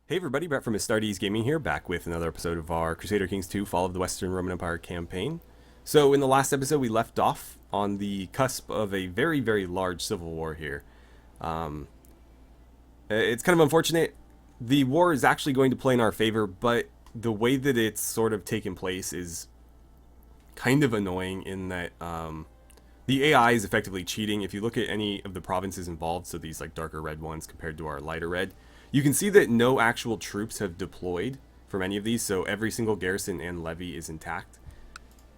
Hey everybody, Brett from AstartesGaming here, back with another episode of our Crusader Kings 2 Fall of the Western Roman Empire campaign. So in the last episode we left off on the cusp of a very, very large civil war here. It's kind of unfortunate. The war is actually going to play in our favor, but the way that it's sort of taken place is kind of annoying in that the AI is effectively cheating. If you look at any of the provinces involved, so these like darker red ones compared to our lighter red, you can see that no actual troops have deployed from any of these, so every single garrison and levy is intact.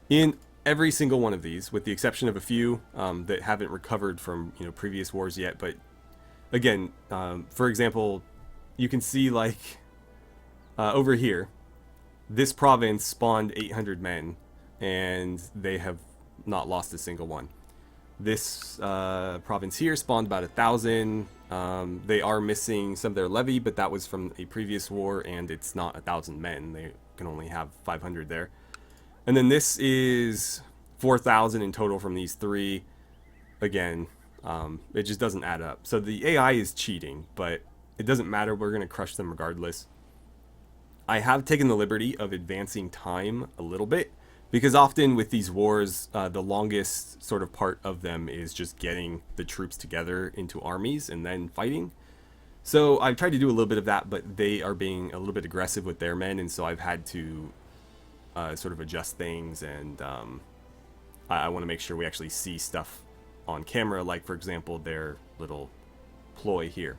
In every single one of these, with the exception of a few that haven't recovered from previous wars yet, but again, for example, you can see like over here, this province spawned 800 men, and they have not lost a single one. This province here spawned about 1,000. They are missing some of their levy, but that was from a previous war, and it's not 1,000 men. They can only have 500 there. And then this is 4,000 in total from these three. Again, it just doesn't add up. So the AI is cheating, but it doesn't matter. We're going to crush them regardless. I have taken the liberty of advancing time a little bit, because often with these wars, the longest sort of part of them is just getting the troops together into armies and then fighting. So I've tried to do a little bit of that, but they are being a little bit aggressive with their men, and so I've had to sort of adjust things, and I want to make sure we actually see stuff on camera, like for example their little ploy here.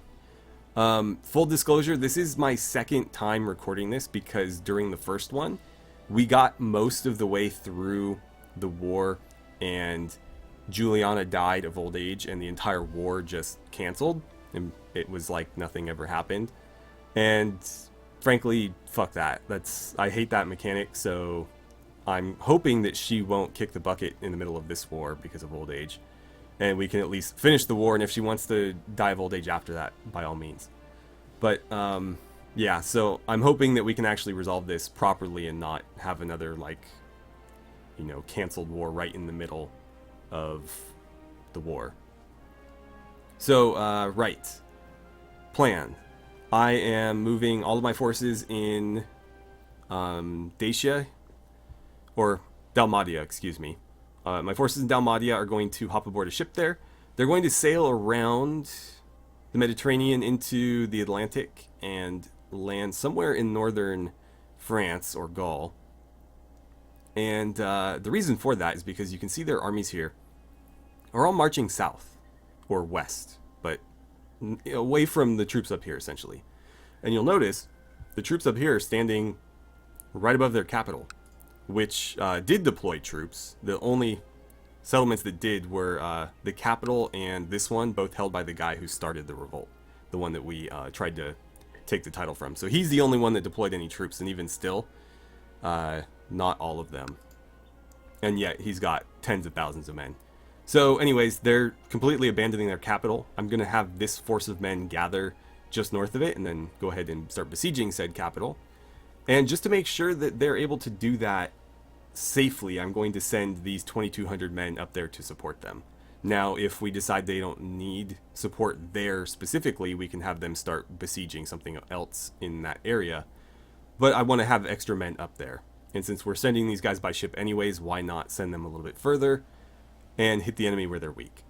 Full disclosure, this is my second time recording this, because during the first one, we got most of the way through the war, and Juliana died of old age, and the entire war just canceled, and it was like nothing ever happened. And frankly, fuck that. I hate that mechanic, so I'm hoping that she won't kick the bucket in the middle of this war because of old age, and we can at least finish the war, and if she wants to die of old age after that, by all means. But yeah, so I'm hoping that we can actually resolve this properly and not have another, like, canceled war right in the middle of the war. So, right. Plan. I am moving all of my forces in Dacia, or Dalmatia, excuse me. My forces in Dalmatia are going to hop aboard a ship there. They're going to sail around the Mediterranean into the Atlantic and land somewhere in northern France or Gaul. And the reason for that is because you can see their armies here are all marching south or west, but away from the troops up here essentially. And you'll notice the troops up here are standing right above their capital, which did deploy troops. The only settlements that did were the capital and this one, both held by the guy who started the revolt, the one that we tried to take the title from. So he's the only one that deployed any troops, and even still, not all of them. And yet he's got tens of thousands of men. So anyways, they're completely abandoning their capital. I'm going to have this force of men gather just north of it, and then go ahead and start besieging said capital. And just to make sure that they're able to do that safely, I'm going to send these 2,200 men up there to support them. Now, if we decide they don't need support there specifically, we can have them start besieging something else in that area. But I want to have extra men up there. And since we're sending these guys by ship anyways, why not send them a little bit further and hit the enemy where they're weak.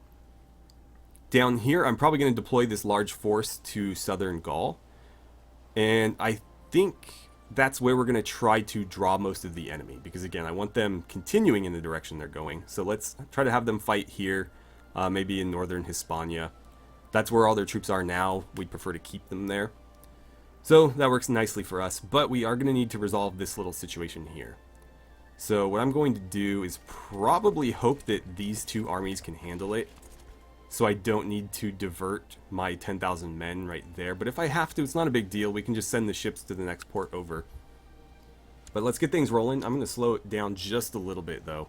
Down here, I'm probably going to deploy this large force to southern Gaul. And I think that's where we're going to try to draw most of the enemy, because again, I want them continuing in the direction they're going. So let's try to have them fight here, maybe in northern Hispania. That's where all their troops are now. We'd prefer to keep them there. So that works nicely for us, but we are going to need to resolve this little situation here. So what I'm going to do is probably hope that these two armies can handle it, so I don't need to divert my 10,000 men right there. But if I have to, it's not a big deal. We can just send the ships to the next port over. But let's get things rolling. I'm going to slow it down just a little bit, though,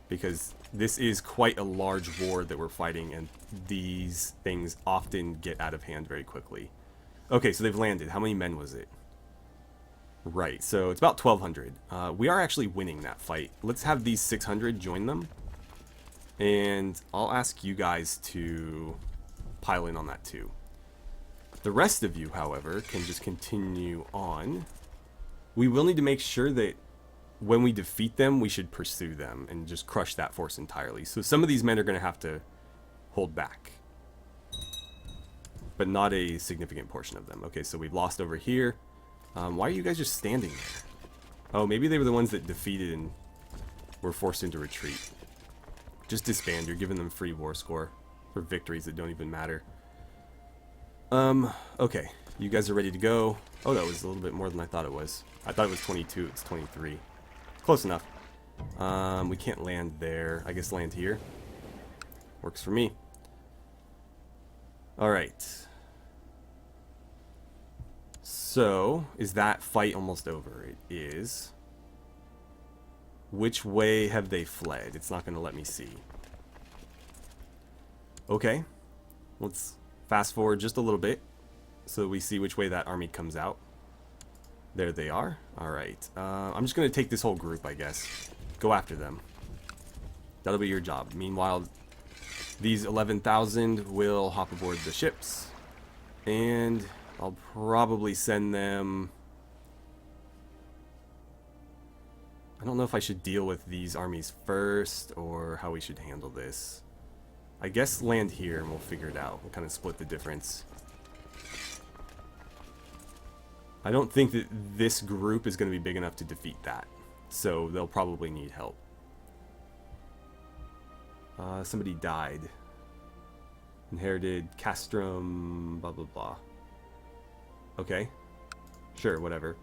because this is quite a large war that we're fighting, and these things often get out of hand very quickly. Okay, so they've landed. How many men was it? Right, so it's about 1,200. We are actually winning that fight. Let's have these 600 join them. And I'll ask you guys to pile in on that too. The rest of you, however, can just continue on. We will need to make sure that when we defeat them, we should pursue them and just crush that force entirely. So some of these men are going to have to hold back, but not a significant portion of them. Okay, so we've lost over here. Why are you guys just standing there? Oh, maybe they were the ones that defeated and were forced into retreat. Just disband. You're giving them free war score for victories that don't even matter. Okay. You guys are ready to go. Oh, that was a little bit more than I thought it was. I thought it was 22. It's 23. Close enough. We can't land there. I guess land here. Works for me. Alright. So, is that fight almost over? It is. Which way have they fled? It's not going to let me see. Okay. Let's fast forward just a little bit so we see which way that army comes out. There they are. Alright. I'm just going to take this whole group, I guess. Go after them. That'll be your job. Meanwhile, these 11,000 will hop aboard the ships. And I'll probably send them... I don't know if I should deal with these armies first or how we should handle this. I guess land here and we'll figure it out. We'll kind of split the difference. I don't think that this group is going to be big enough to defeat that. So they'll probably need help. Somebody died. Inherited castrum, blah blah blah. Okay. Sure, whatever.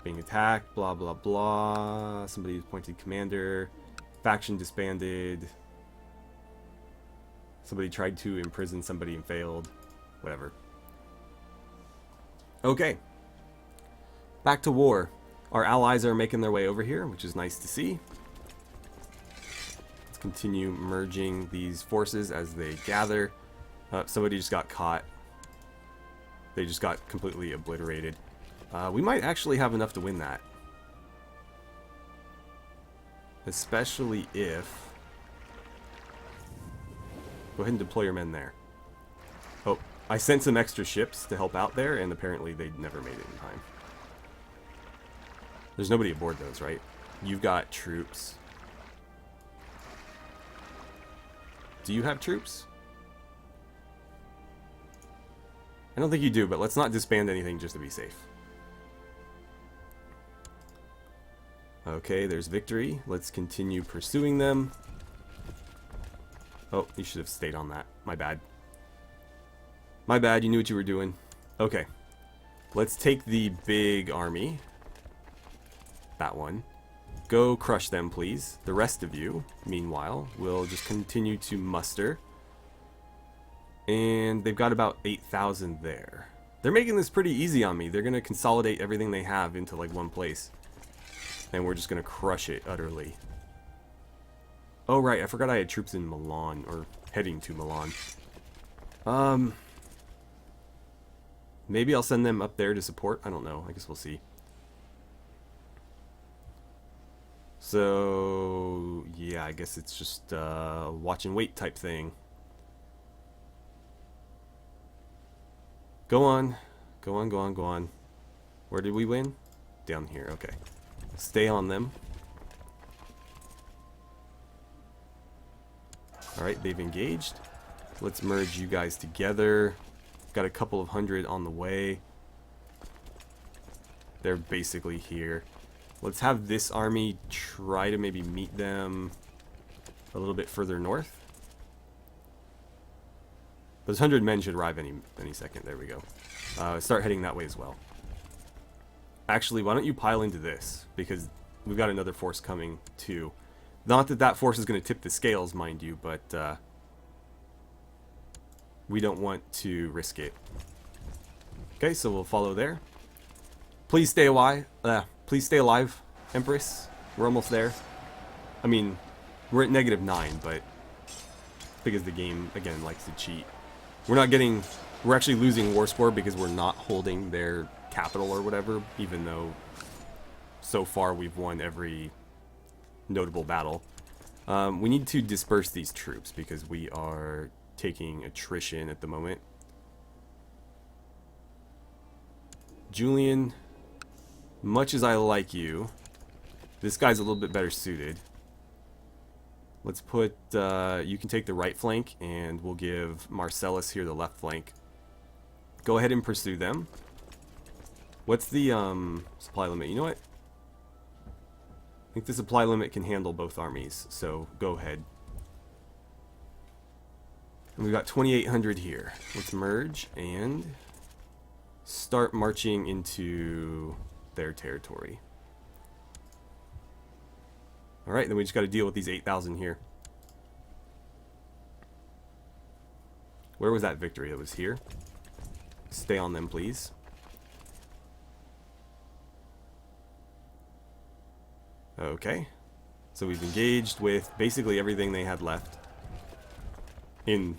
Being attacked, blah blah blah. Somebody appointed commander. Faction disbanded. Somebody tried to imprison somebody and failed. Whatever. Okay. Back to war. Our allies are making their way over here, which is nice to see. Let's continue merging these forces as they gather. Somebody just got caught. They just got completely obliterated. We might actually have enough to win that. Especially if... Go ahead and deploy your men there. Oh, I sent some extra ships to help out there, and apparently they never made it in time. There's nobody aboard those, right? You've got troops. Do you have troops? I don't think you do, but let's not disband anything just to be safe. Okay, there's victory. Let's continue pursuing them. Oh, you should have stayed on that. My bad. My bad, you knew what you were doing. Okay. Let's take the big army. That one. Go crush them, please. The rest of you, meanwhile, will just continue to muster. And they've got about 8,000 there. They're making this pretty easy on me. They're going to consolidate everything they have into like one place. And we're just going to crush it utterly. Oh, right. I forgot I had troops in Milan, or heading to Milan. Maybe I'll send them up there to support. I don't know. I guess we'll see. So, yeah, I guess it's just watch and wait type thing. Go on. Go on, go on, go on. Where did we win? Down here. Okay. Stay on them. Alright, they've engaged. Let's merge you guys together. Got a couple of hundred on the way. They're basically here. Let's have this army try to maybe meet them a little bit further north. Those 100 men should arrive any second. There we go. Start heading that way as well. Actually, why don't you pile into this? Because we've got another force coming too. Not that that force is going to tip the scales, mind you, but we don't want to risk it. Okay, so we'll follow there. Please stay alive. Please stay alive, Empress. We're almost there. I mean, we're at -9, but because the game again likes to cheat. We're actually losing war score because we're not holding their capital or whatever, even though so far we've won every notable battle. We need to disperse these troops because we are taking attrition at the moment. Julian, much as I like you, this guy's a little bit better suited. Let's put, you can take the right flank, and we'll give Marcellus here the left flank. Go ahead and pursue them. What's the supply limit? You know what? I think the supply limit can handle both armies, so go ahead. And we've got 2,800 here. Let's merge and start marching into their territory. Alright, then we just got to deal with these 8,000 here. Where was that victory? It was here. Stay on them, please. Okay. So we've engaged with basically everything they had left. In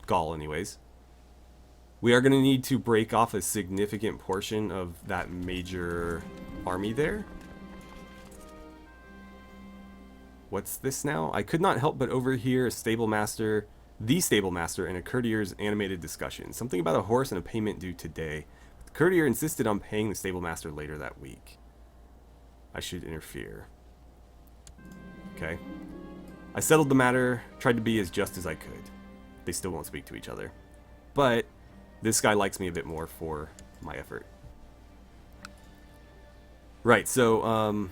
Gaul, anyways. We are going to need to break off a significant portion of that major army there. What's this now? I could not help but overhear the stable master, and a courtier's animated discussion. Something about a horse and a payment due today. The courtier insisted on paying the stable master later that week. I should interfere. Okay. I settled the matter, tried to be as just as I could. They still won't speak to each other. But this guy likes me a bit more for my effort. Right, so,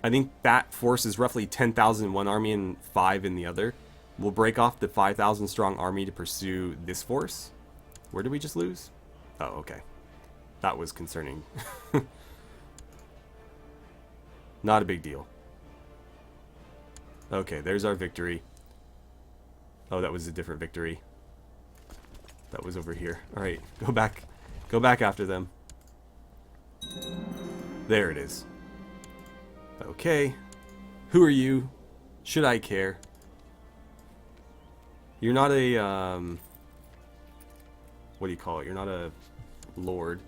I think that force is roughly 10,000 in one army and 5 in the other. We'll break off the 5,000 strong army to pursue this force. Where did we just lose? Oh, okay. That was concerning. Not a big deal. Okay, there's our victory. Oh, that was a different victory. That was over here. Alright, go back. Go back after them. There it is. Okay. Who are you? Should I care? You're not a, what do you call it? You're not a lord.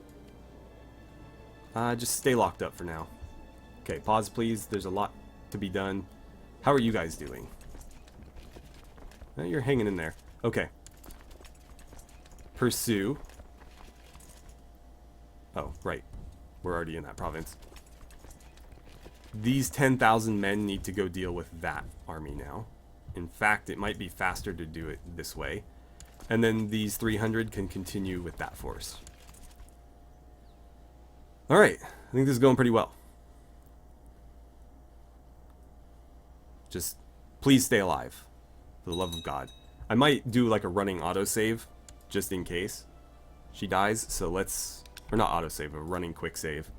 Just stay locked up for now. Okay, pause please. There's a lot to be done. How are you guys doing? You're hanging in there. Okay. Pursue. Oh, right. We're already in that province. These 10,000 men need to go deal with that army now. In fact, it might be faster to do it this way. And then these 300 can continue with that force. Alright, I think this is going pretty well. Just, please stay alive. For the love of God. I might do like a running autosave, just in case she dies. So let's, or not autosave, a running quick save.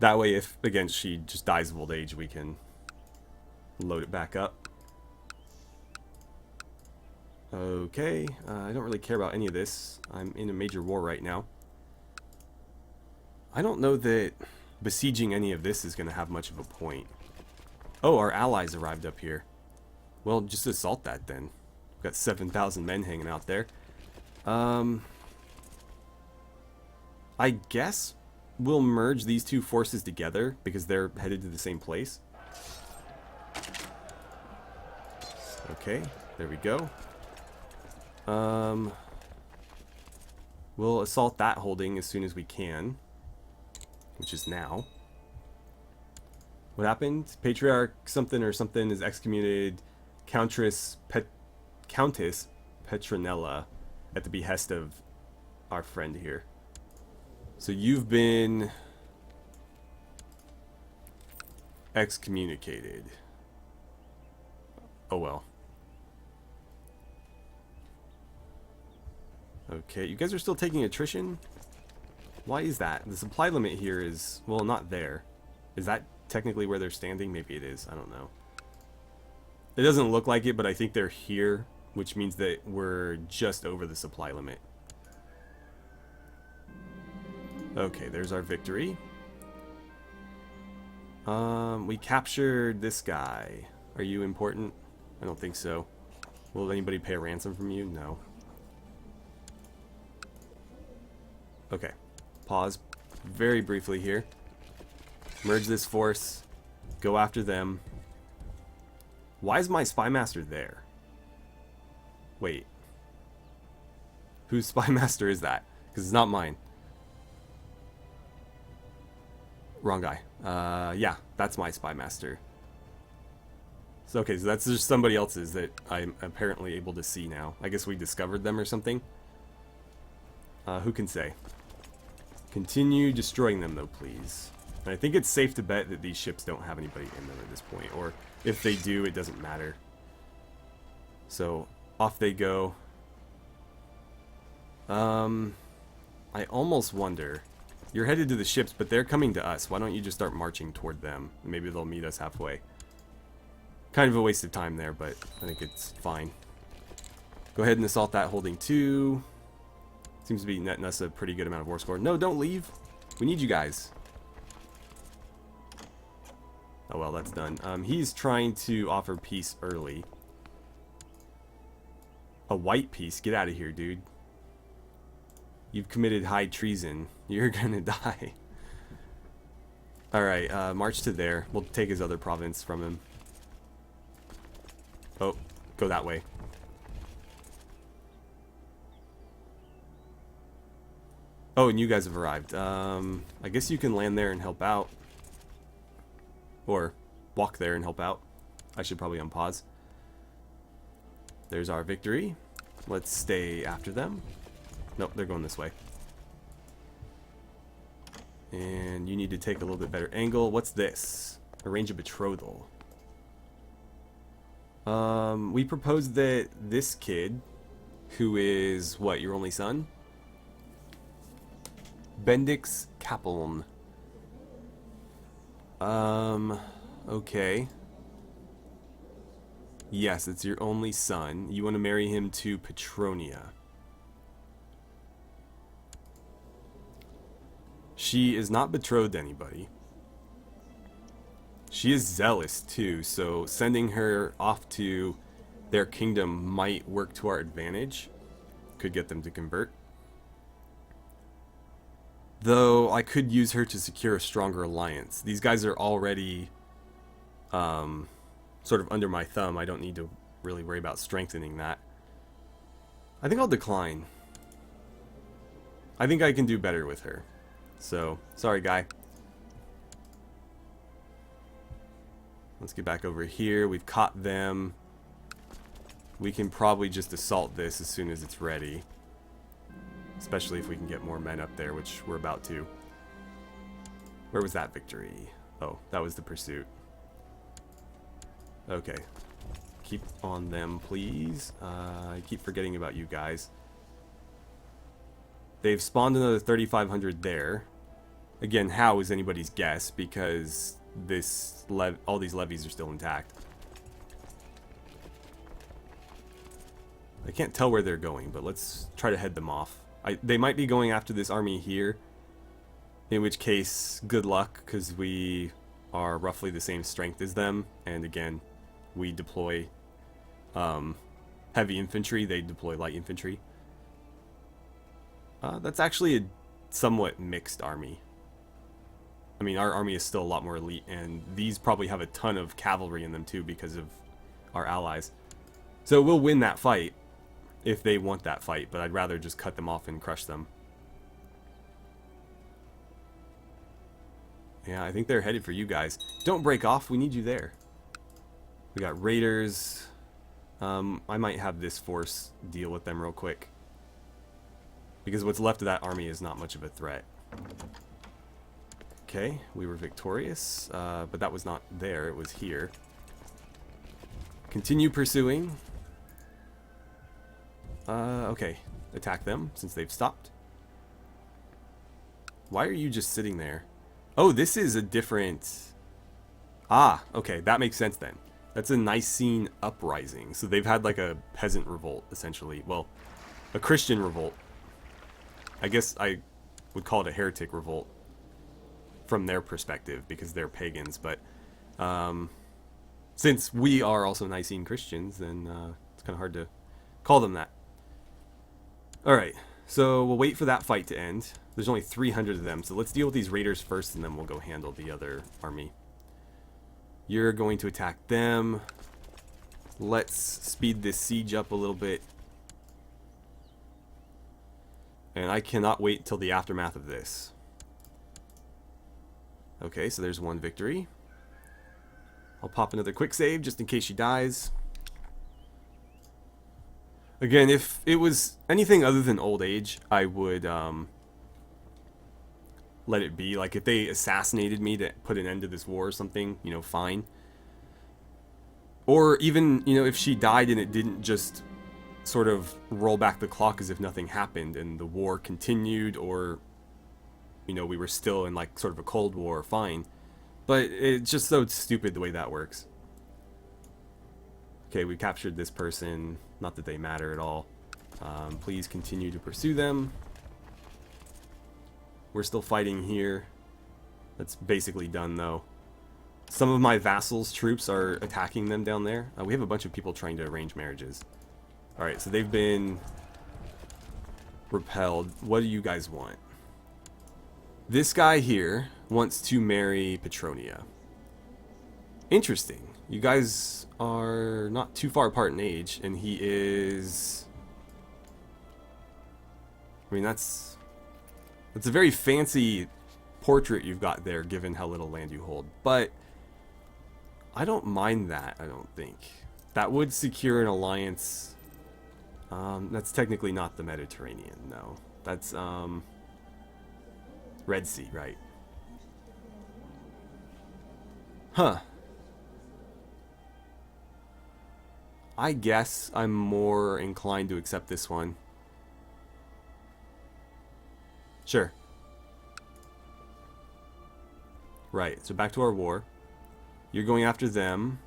That way, if, again, she just dies of old age, we can load it back up. Okay, I don't really care about any of this. I'm in a major war right now. I don't know that besieging any of this is going to have much of a point. Oh, our allies arrived up here. Well, just assault that then. We've got 7,000 men hanging out there. I guess we'll merge these two forces together because they're headed to the same place. Okay, there we go. We'll assault that holding as soon as we can, which is now. What happened? Patriarch something or something is excommunicated Countess Petronella at the behest of our friend here. So you've been excommunicated. Oh well. Okay, you guys are still taking attrition? Why is that? The supply limit here is, well, not there. Is that technically where they're standing? Maybe it is. I don't know. It doesn't look like it, but I think they're here, which means that we're just over the supply limit. Okay, there's our victory. We captured this guy. Are you important? I don't think so. Will anybody pay a ransom from you? No. Okay. Pause very briefly here. Merge this force. Go after them. Why is my spy master there? Wait. Whose spy master is that? because it's not mine. Wrong guy. Yeah, that's my spy master. So, okay, so that's just somebody else's that I'm apparently able to see now. I guess we discovered them or something. Who can say? Continue destroying them, though, please. And I think it's safe to bet that these ships don't have anybody in them at this point. Or if they do, it doesn't matter. So, off they go. I almost wonder... You're headed to the ships, but they're coming to us. Why don't you just start marching toward them? Maybe they'll meet us halfway. Kind of a waste of time there, but I think it's fine. Go ahead and assault that holding 2. Seems to be netting us a pretty good amount of war score. No, don't leave. We need you guys. Oh well, that's done. He's trying to offer peace early. A white peace? Get out of here, dude. You've committed high treason. You're gonna die. Alright, march to there. We'll take his other province from him. Oh, go that way. Oh, and you guys have arrived. I guess you can land there and help out. Or walk there and help out. I should probably unpause. There's our victory. Let's stay after them. Nope, they're going this way. And you need to take a little bit better angle. What's this? Arrange a betrothal. We proposed that this kid, who is, what, your only son? Bendix Capeln. Okay. Yes, it's your only son. You want to marry him to Petronia. She is not betrothed to anybody. She is zealous too, so sending her off to their kingdom might work to our advantage. Could get them to convert. Though I could use her to secure a stronger alliance. These guys are already sort of under my thumb. I don't need to really worry about strengthening that. I think I'll decline. I think I can do better with her. So, sorry guy. Let's get back over here. We've caught them. We can probably just assault this as soon as it's ready. Especially if we can get more men up there, which we're about to. Where was that victory? Oh, that was the pursuit. Okay. Keep on them, please. I keep forgetting about you guys. They've spawned another 3,500 there. Again, how is anybody's guess, because all these levies are still intact. I can't tell where they're going, but let's try to head them off. They might be going after this army here, in which case, good luck, because we are roughly the same strength as them, and again, we deploy heavy infantry, they deploy light infantry. That's actually a somewhat mixed army. I mean, our army is still a lot more elite, and these probably have a ton of cavalry in them too because of our allies. So we'll win that fight if they want that fight, but I'd rather just cut them off and crush them. Yeah, I think they're headed for you guys. Don't break off, we need you there. We got raiders. I might have this force deal with them real quick, because what's left of that army is not much of a threat. Okay, we were victorious, but that was not there, it was here. Continue pursuing. Okay, attack them since they've stopped. Why are you just sitting there? Oh, this is a different... Ah, okay, that makes sense then. That's a Nicene uprising. So they've had like a peasant revolt, essentially. Well, a Christian revolt. I guess I would call it a heretic revolt from their perspective, because they're pagans. But since we are also Nicene Christians, then it's kind of hard to call them that. Alright, so we'll wait for that fight to end. There's only 300 of them, so let's deal with these raiders first, and then we'll go handle the other army. You're going to attack them. Let's speed this siege up a little bit. And I cannot wait till the aftermath of this. Okay, so there's one victory. I'll pop another quick save just in case she dies. Again, if it was anything other than old age, I would let it be. Like, if they assassinated me to put an end to this war or something, you know, fine. Or even, you know, if she died and it didn't just sort of roll back the clock as if nothing happened and the war continued, or, you know, we were still in, like, sort of a Cold War, fine. But it's just so stupid the way that works. Okay, we captured this person. Not that they matter at all. Please continue to pursue them. We're still fighting here. That's basically done, though. Some of my vassals' troops are attacking them down there. We have a bunch of people trying to arrange marriages. Alright, so they've been repelled. What do you guys want? This guy here wants to marry Petronia. Interesting. You guys are not too far apart in age, and he is... I mean, that's a very fancy portrait you've got there, given how little land you hold. But I don't mind that, I don't think. That would secure an alliance. That's technically not the Mediterranean, no. That's, Red Sea, right. Huh. I guess I'm more inclined to accept this one. Sure. Right, so back to our war. You're going after them.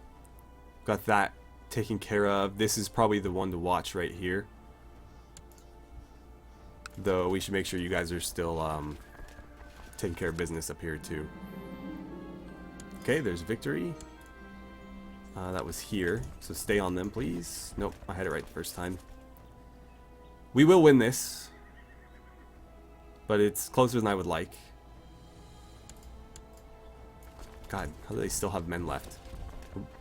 Got that taken care of. This is probably the one to watch right here. Though we should make sure you guys are still taking care of business up here too. Okay, there's victory. That was here, so stay on them, please. Nope, I had it right the first time. We will win this, but it's closer than I would like. God, how do they still have men left?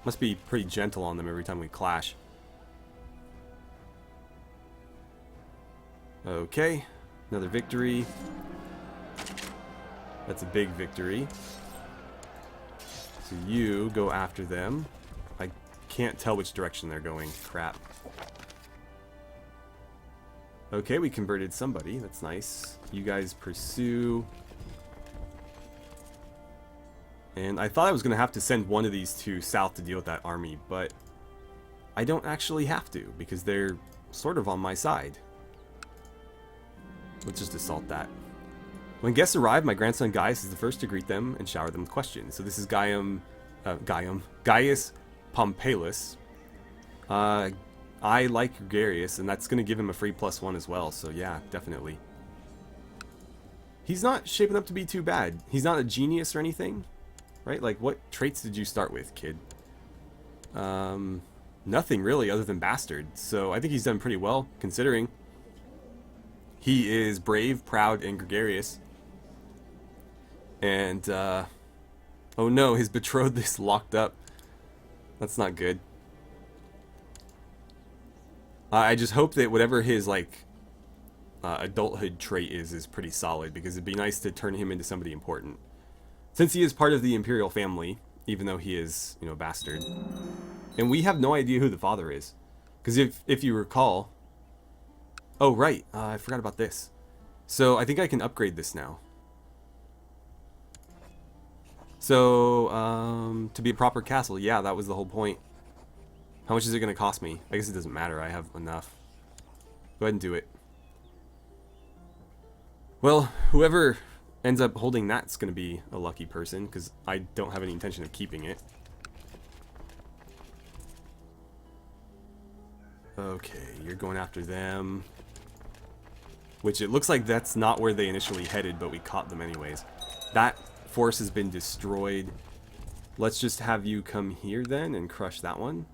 Must be pretty gentle on them every time we clash. Okay, another victory. That's a big victory. So you go after them. I can't tell which direction they're going. Crap. Okay, we converted somebody. That's nice. You guys pursue. And I thought I was going to have to send one of these two south to deal with that army, but I don't actually have to, because they're sort of on my side. Let's just assault that. When guests arrive, my grandson Gaius is the first to greet them and shower them with questions. So this is Gaius Pompeius. I like Gregarious, and that's going to give him a free +1 as well, so yeah, definitely. He's not shaping up to be too bad. He's not a genius or anything, right? Like, what traits did you start with, kid? Nothing really other than bastard, so I think he's done pretty well, considering. He is brave, proud, and gregarious. And, oh no, his betrothed is locked up. That's not good. I just hope that whatever his, like, adulthood trait is pretty solid, because it'd be nice to turn him into somebody important. Since he is part of the imperial family, even though he is, you know, a bastard. And we have no idea who the father is. Because if you recall... Oh, right, I forgot about this. So, I think I can upgrade this now. So, to be a proper castle, yeah, that was the whole point. How much is it going to cost me? I guess it doesn't matter, I have enough. Go ahead and do it. Well, whoever ends up holding that's going to be a lucky person, because I don't have any intention of keeping it. Okay, you're going after them. Which it looks like that's not where they initially headed, but we caught them anyways. That force has been destroyed. Let's just have you come here then and crush that one.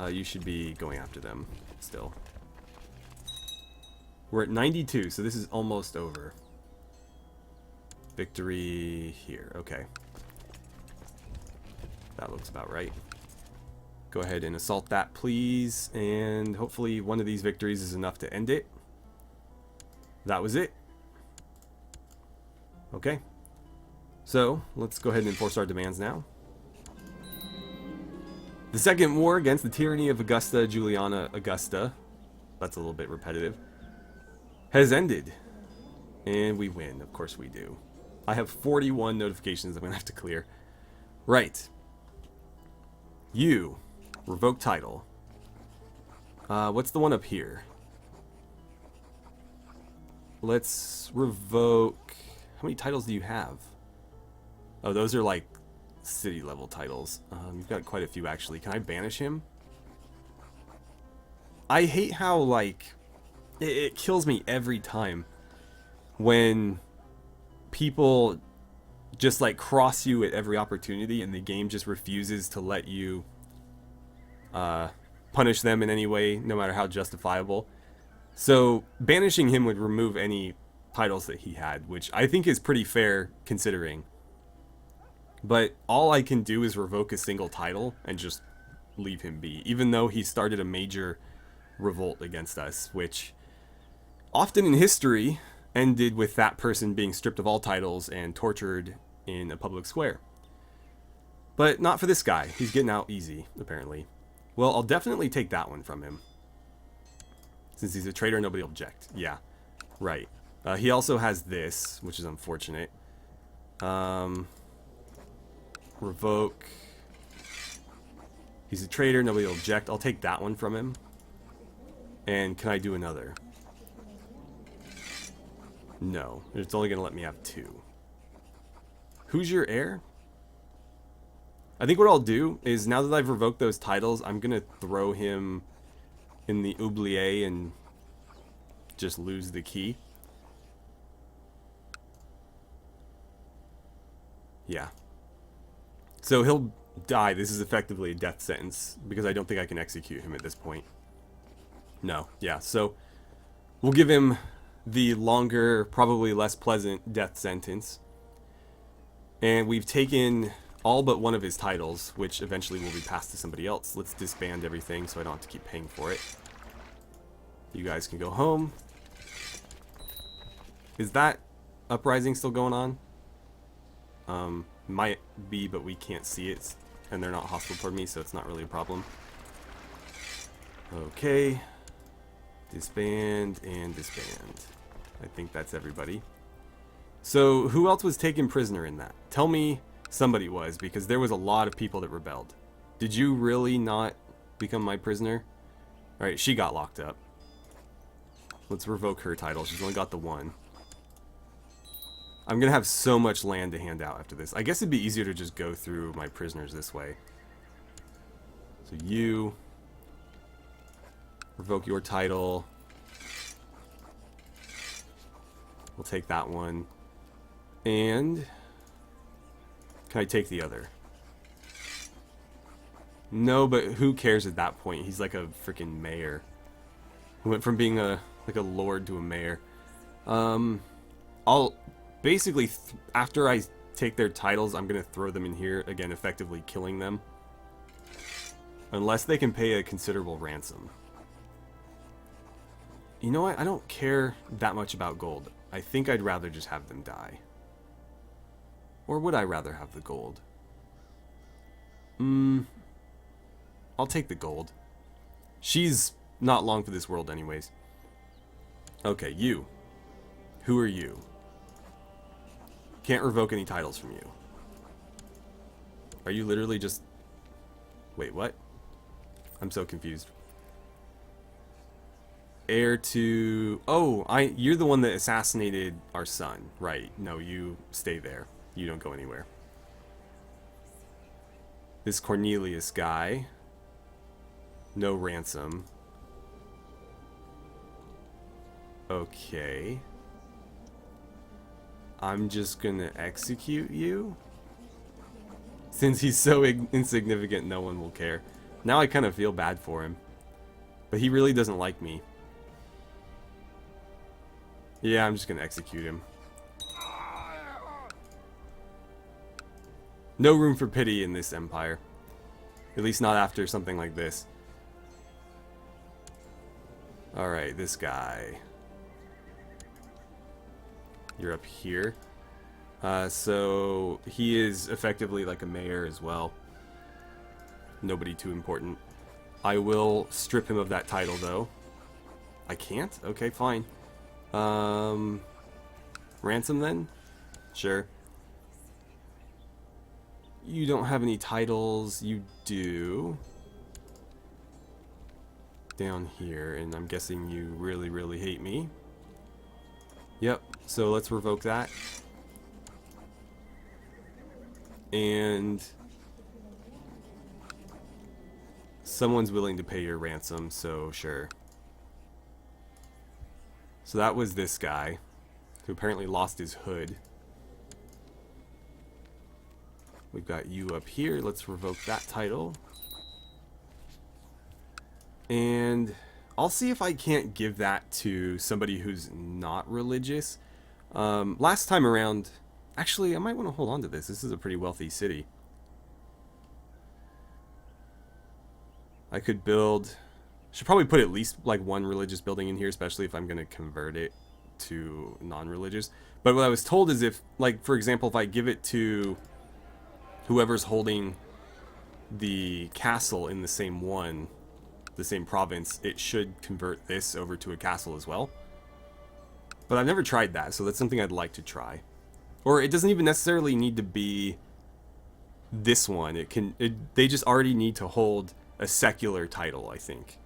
You should be going after them still. We're at 92, so this is almost over. Victory here. Okay. That looks about right. Go ahead and assault that, please. And hopefully one of these victories is enough to end it. that was it. Okay. So, let's go ahead and enforce our demands now. The Second War against the tyranny of Augusta Juliana Augusta, that's a little bit repetitive, has ended. And we win. Of course we do. I have 41 notifications I'm going to have to clear. Right. You. Revoke title. What's the one up here? Let's revoke... How many titles do you have? Oh, those are like city level titles. You've got quite a few actually. Can I banish him? I hate how, like, it kills me every time when people just like cross you at every opportunity and the game just refuses to let you punish them in any way, no matter how justifiable. So banishing him would remove any titles that he had, which I think is pretty fair considering. But all I can do is revoke a single title and just leave him be, even though he started a major revolt against us, which often in history ended with that person being stripped of all titles and tortured in a public square. But not for this guy. He's getting out easy, apparently. Well, I'll definitely take that one from him. Since he's a traitor, nobody will object. Yeah, right. He also has this, which is unfortunate. Revoke. He's a traitor, nobody will object. I'll take that one from him. And can I do another? No, it's only going to let me have 2. Who's your heir? I think what I'll do is, now that I've revoked those titles, I'm going to throw him in the oubliette and just lose the key. Yeah. So he'll die. This is effectively a death sentence, because I don't think I can execute him at this point. No, yeah, so we'll give him the longer, probably less pleasant death sentence. And we've taken all but one of his titles, which eventually will be passed to somebody else. Let's disband everything so I don't have to keep paying for it. You guys can go home. Is that uprising still going on? Might be, but we can't see it. And they're not hostile toward me, so it's not really a problem. Okay. Disband and disband. I think that's everybody. So, who else was taken prisoner in that? Tell me somebody was, because there was a lot of people that rebelled. Did you really not become my prisoner? Alright, she got locked up. Let's revoke her title. She's only got the one. I'm going to have so much land to hand out after this. I guess it'd be easier to just go through my prisoners this way. So you... revoke your title. We'll take that one. And... can I take the other? No, but who cares at that point? He's like a freaking mayor. He went from being a lord to a mayor. I'll basically after I take their titles, I'm gonna throw them in here again, effectively killing them, unless they can pay a considerable ransom. You know what? I don't care that much about gold. I think I'd rather just have them die. Or would I rather have the gold? I'll take the gold. She's not long for this world anyways. Okay, you. Who are you? Can't revoke any titles from you. Are you literally just... wait, what? I'm so confused. Heir to... oh, you're the one that assassinated our son. Right. No, you stay there. You don't go anywhere. This Cornelius guy. No ransom. Okay. I'm just gonna execute you? Since he's so insignificant, no one will care. Now I kind of feel bad for him. But he really doesn't like me. Yeah, I'm just gonna execute him. No room for pity in this empire. At least not after something like this. Alright, this guy. You're up here. So he is effectively like a mayor as well. Nobody too important. I will strip him of that title though. I can't? Okay, fine. Ransom then? Sure. You don't have any titles. You do. Down here, and I'm guessing you really, really hate me. Yep, so let's revoke that. And someone's willing to pay your ransom, so sure. So that was this guy, who apparently lost his hood. We've got you up here. Let's revoke that title. And I'll see if I can't give that to somebody who's not religious. Last time around, actually, I might want to hold on to this. This is a pretty wealthy city. I could build... Should probably put at least like one religious building in here, especially if I'm going to convert it to non-religious. But what I was told is if, like, for example, if I give it to whoever's holding the castle in the same one, the same province, it should convert this over to a castle as well. But I've never tried that, so that's something I'd like to try. Or it doesn't even necessarily need to be this one. They just already need to hold a secular title, I think.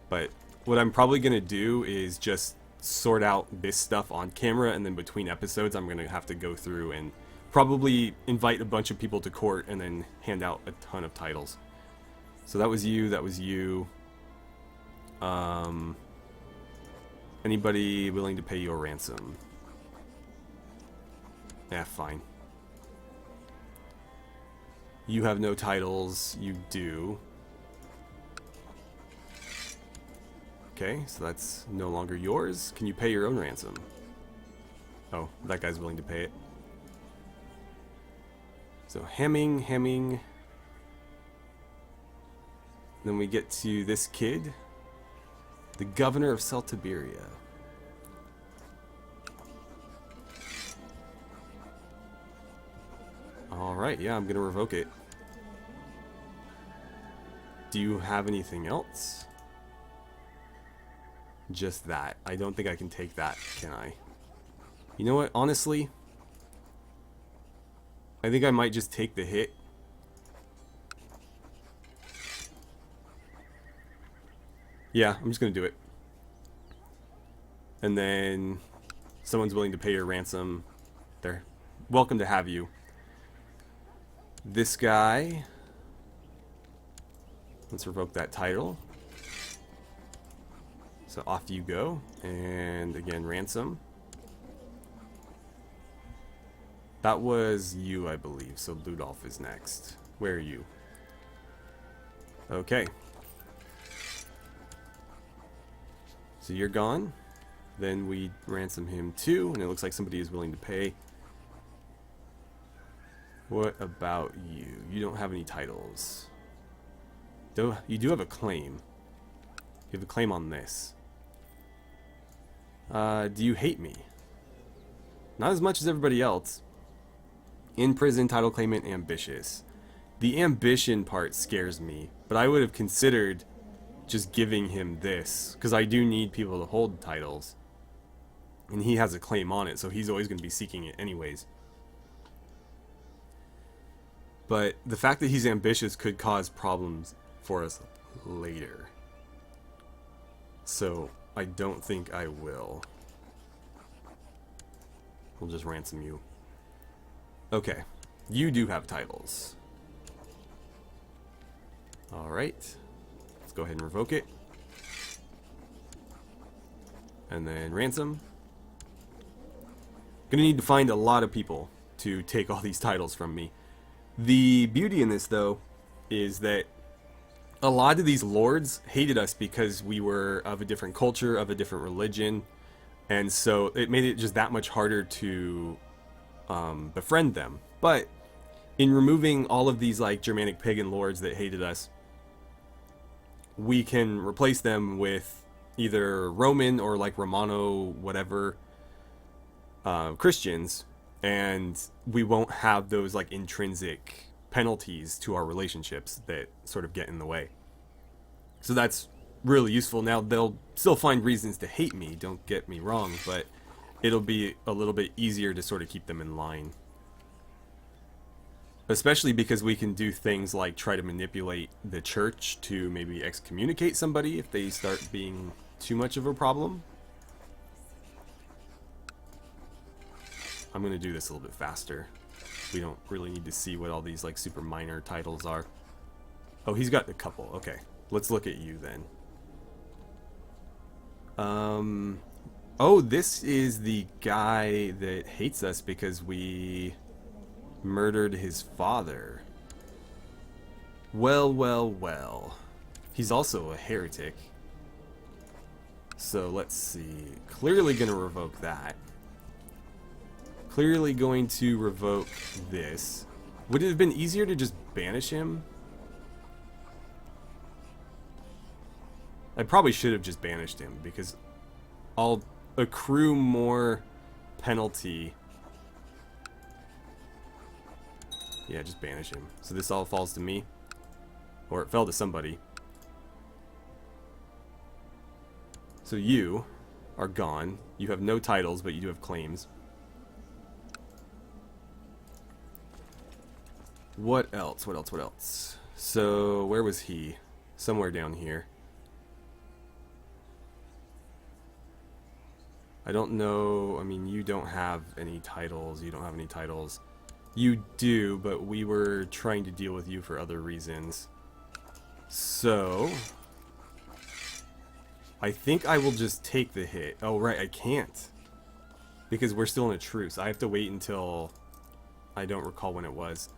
But what I'm probably going to do is just sort out this stuff on camera, and then between episodes I'm going to have to go through and probably invite a bunch of people to court and then hand out a ton of titles. So that was you, that was you. Anybody willing to pay your ransom? Yeah, fine. You have no titles, you do. Okay, so that's no longer yours. Can you pay your own ransom? Oh, that guy's willing to pay it. So Hemming. Then we get to this kid, the governor of Celtiberia. Alright, yeah, I'm gonna revoke it. Do you have anything else? Just that. I don't think I can take that, can I? You know what, honestly, I think I might just take the hit. Yeah, I'm just gonna do it. And then someone's willing to pay your ransom. They're welcome to have you. This guy, let's revoke that title. So off you go. And again, ransom. That was you, I believe. So Ludolf is next. Where are you? Okay. So you're gone. Then we ransom him too, and it looks like somebody is willing to pay. What about you? You don't have any titles. Though you do have a claim. You have a claim on this. Do you hate me? Not as much as everybody else. In prison, title claimant, ambitious. The ambition part scares me, but I would have considered just giving him this, because I do need people to hold titles. And he has a claim on it, so he's always going to be seeking it anyways. But the fact that he's ambitious could cause problems for us later. So I don't think I will. We'll just ransom you. Okay, you do have titles. Alright. Let's go ahead and revoke it. And then ransom. Gonna need to find a lot of people to take all these titles from me. The beauty in this, though, is that a lot of these lords hated us because we were of a different culture, of a different religion, and so it made it just that much harder to befriend them. But in removing all of these like Germanic pagan lords that hated us, we can replace them with either Roman or like Romano, whatever, Christians, and we won't have those like intrinsic penalties to our relationships that sort of get in the way. So that's really useful. Now they'll still find reasons to hate me, don't get me wrong, but it'll be a little bit easier to sort of keep them in line. Especially because we can do things like try to manipulate the church to maybe excommunicate somebody if they start being too much of a problem. I'm going to do this a little bit faster. We don't really need to see what all these like super minor titles are. Oh, he's got a couple. Okay, let's look at you then. Oh, this is the guy that hates us because we murdered his father. Well, well, well. He's also a heretic. So let's see. Clearly going to revoke that. Clearly going to revoke this. Would it have been easier to just banish him? I probably should have just banished him because I'll accrue more penalty. Yeah, just banish him. So this all falls to me. Or it fell to somebody. So you are gone. You have no titles, but you do have claims. What else? What else? What else? So, where was he? Somewhere down here. I don't know. I mean, you don't have any titles. You don't have any titles. You do, but we were trying to deal with you for other reasons. So, I think I will just take the hit. Oh, right, I can't. Because we're still in a truce. I have to wait until... I don't recall when it was.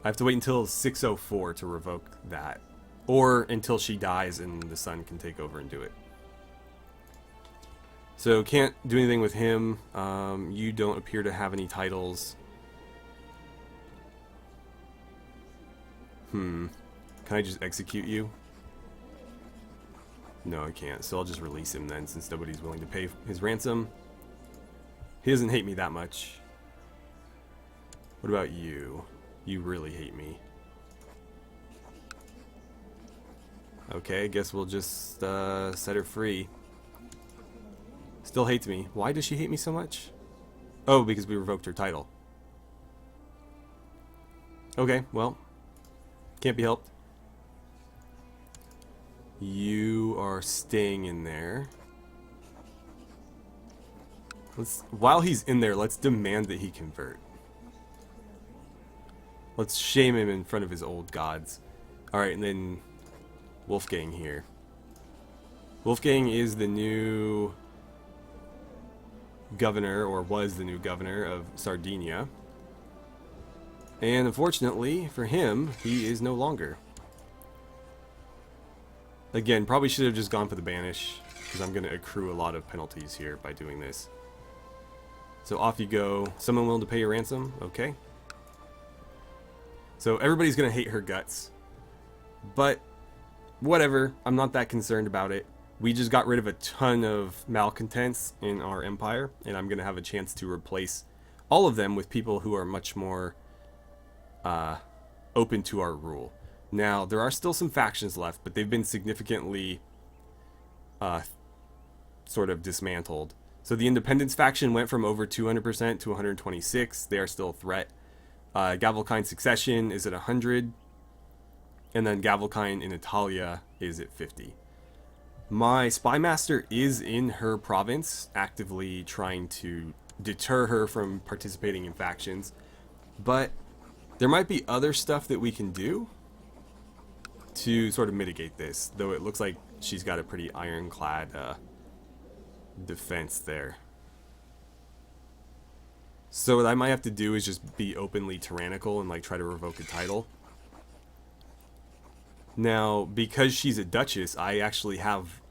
I have to wait until 6:04 to revoke that. Or until she dies and the son can take over and do it. So, can't do anything with him. You don't appear to have any titles. Can I just execute you? No, I can't. So I'll just release him then, since nobody's willing to pay his ransom. He doesn't hate me that much. What about you? You really hate me. Okay, I guess we'll just set her free. Still hates me. Why does she hate me so much? Oh, because we revoked her title. Okay, well, can't be helped. You are staying in there. While he's in there, let's demand that he convert. Let's shame him in front of his old gods. Alright, and then Wolfgang here. Wolfgang is the new governor, or was the new governor of Sardinia. And unfortunately for him, he is no longer. Again, probably should have just gone for the banish, because I'm going to accrue a lot of penalties here by doing this. So off you go. Someone willing to pay your ransom? Okay. So everybody's going to hate her guts. But whatever, I'm not that concerned about it. We just got rid of a ton of malcontents in our empire, and I'm going to have a chance to replace all of them with people who are much more open to our rule. Now, there are still some factions left, but they've been significantly sort of dismantled. So the Independence faction went from over 200% to 126. They are still a threat. Gavelkind Succession is at 100. And then Gavelkind in Italia is at 50. My spy master is in her province, actively trying to deter her from participating in factions. But there might be other stuff that we can do to sort of mitigate this, though it looks like she's got a pretty ironclad defense there. So what I might have to do is just be openly tyrannical and like try to revoke a title. Now, because she's a duchess, I actually have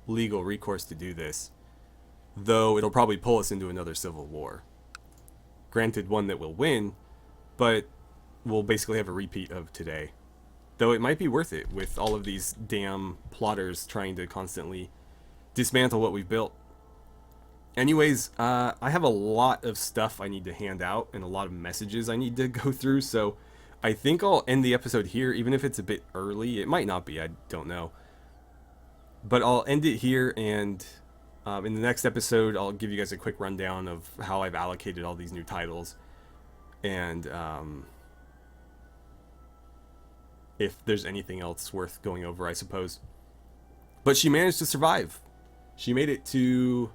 legal recourse to do this, though it'll probably pull us into another civil war. Granted, one that will win, but we'll basically have a repeat of today. Though it might be worth it with all of these damn plotters trying to constantly dismantle what we've built. Anyways, I have a lot of stuff I need to hand out and a lot of messages I need to go through, so I think I'll end the episode here, even if it's a bit early. It might not be, I don't know. But I'll end it here, and in the next episode, I'll give you guys a quick rundown of how I've allocated all these new titles, and if there's anything else worth going over, I suppose. But she managed to survive. She made it to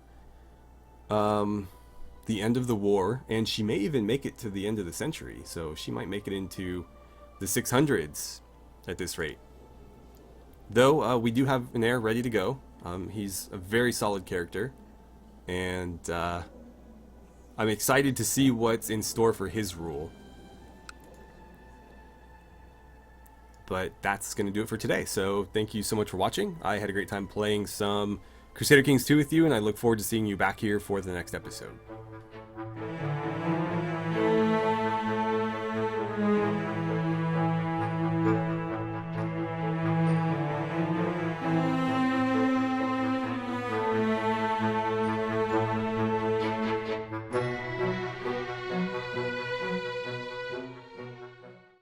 the end of the war, and she may even make it to the end of the century, so she might make it into the 600s at this rate. Though we do have an heir ready to go. He's a very solid character, and I'm excited to see what's in store for his rule. But that's going to do it for today, so thank you so much for watching. I had a great time playing some Crusader Kings 2 with you, and I look forward to seeing you back here for the next episode.